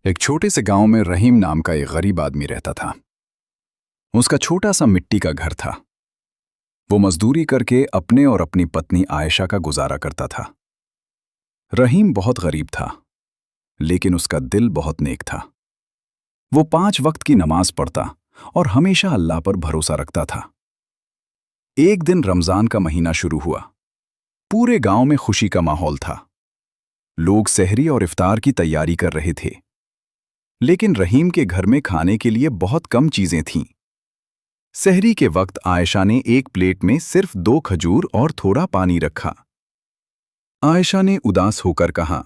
एक छोटे से गांव में रहीम नाम का एक गरीब आदमी रहता था। उसका छोटा सा मिट्टी का घर था। वो मजदूरी करके अपने और अपनी पत्नी आयशा का गुजारा करता था। रहीम बहुत गरीब था, लेकिन उसका दिल बहुत नेक था। वो 5 वक्त की नमाज पढ़ता और हमेशा अल्लाह पर भरोसा रखता था। एक दिन रमजान का महीना शुरू हुआ। पूरे गांव में खुशी का माहौल था। लोग सहरी और इफ्तार की तैयारी कर रहे थे, लेकिन रहीम के घर में खाने के लिए बहुत कम चीजें थीं। सहरी के वक्त आयशा ने एक प्लेट में सिर्फ 2 खजूर और थोड़ा पानी रखा। आयशा ने उदास होकर कहा,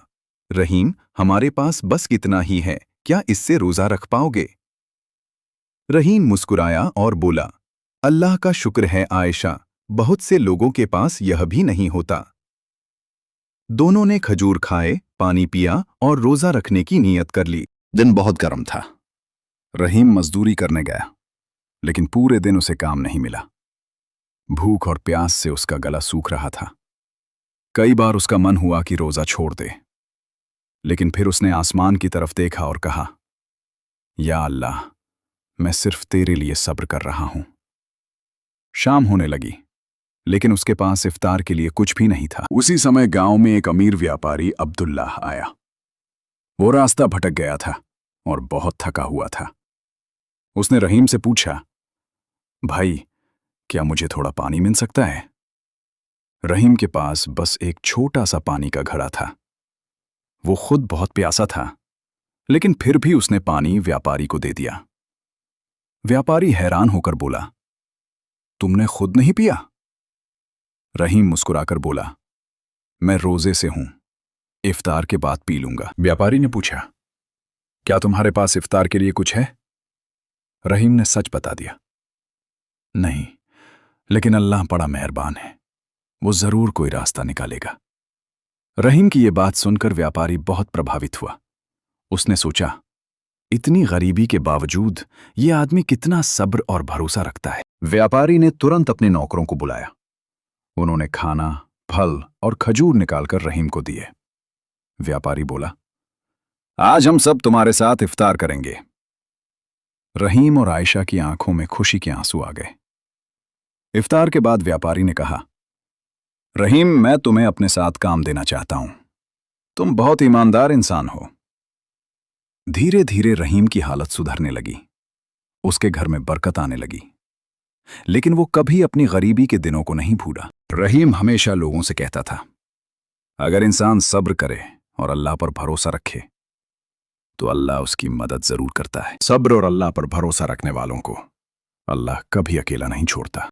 रहीम, हमारे पास बस कितना ही है, क्या इससे रोजा रख पाओगे? रहीम मुस्कुराया और बोला, अल्लाह का शुक्र है आयशा, बहुत से लोगों के पास यह भी नहीं होता। दोनों ने खजूर खाए, पानी पिया और रोजा रखने की नीयत कर ली। दिन बहुत गर्म था। रहीम मजदूरी करने गया, लेकिन पूरे दिन उसे काम नहीं मिला। भूख और प्यास से उसका गला सूख रहा था। कई बार उसका मन हुआ कि रोजा छोड़ दे, लेकिन फिर उसने आसमान की तरफ देखा और कहा, या अल्लाह, मैं सिर्फ तेरे लिए सब्र कर रहा हूं। शाम होने लगी, लेकिन उसके पास इफ्तार के लिए कुछ भी नहीं था। उसी समय गांव में एक अमीर व्यापारी अब्दुल्लाह आया। वो रास्ता भटक गया था और बहुत थका हुआ था। उसने रहीम से पूछा, भाई, क्या मुझे थोड़ा पानी मिल सकता है? रहीम के पास बस एक छोटा सा पानी का घड़ा था। वो खुद बहुत प्यासा था, लेकिन फिर भी उसने पानी व्यापारी को दे दिया। व्यापारी हैरान होकर बोला, तुमने खुद नहीं पिया? रहीम मुस्कुराकर बोला, मैं रोजे से हूं, इफ्तार के बाद पी लूंगा। व्यापारी ने पूछा, क्या तुम्हारे पास इफ्तार के लिए कुछ है? रहीम ने सच बता दिया, नहीं, लेकिन अल्लाह बड़ा मेहरबान है, वो जरूर कोई रास्ता निकालेगा। रहीम की ये बात सुनकर व्यापारी बहुत प्रभावित हुआ। उसने सोचा, इतनी गरीबी के बावजूद ये आदमी कितना सब्र और भरोसा रखता है। व्यापारी ने तुरंत अपने नौकरों को बुलाया। उन्होंने खाना, फल और खजूर निकालकर रहीम को दिए। व्यापारी बोला, आज हम सब तुम्हारे साथ इफ्तार करेंगे। रहीम और आयशा की आंखों में खुशी के आंसू आ गए। इफ्तार के बाद व्यापारी ने कहा, रहीम, मैं तुम्हें अपने साथ काम देना चाहता हूं। तुम बहुत ईमानदार इंसान हो। धीरे धीरे रहीम की हालत सुधरने लगी। उसके घर में बरकत आने लगी, लेकिन वो कभी अपनी गरीबी के दिनों को नहीं भूला। रहीम हमेशा लोगों से कहता था, अगर इंसान सब्र करे और अल्लाह पर भरोसा रखे तो अल्लाह उसकी मदद जरूर करता है। सब्र और अल्लाह पर भरोसा रखने वालों को अल्लाह कभी अकेला नहीं छोड़ता।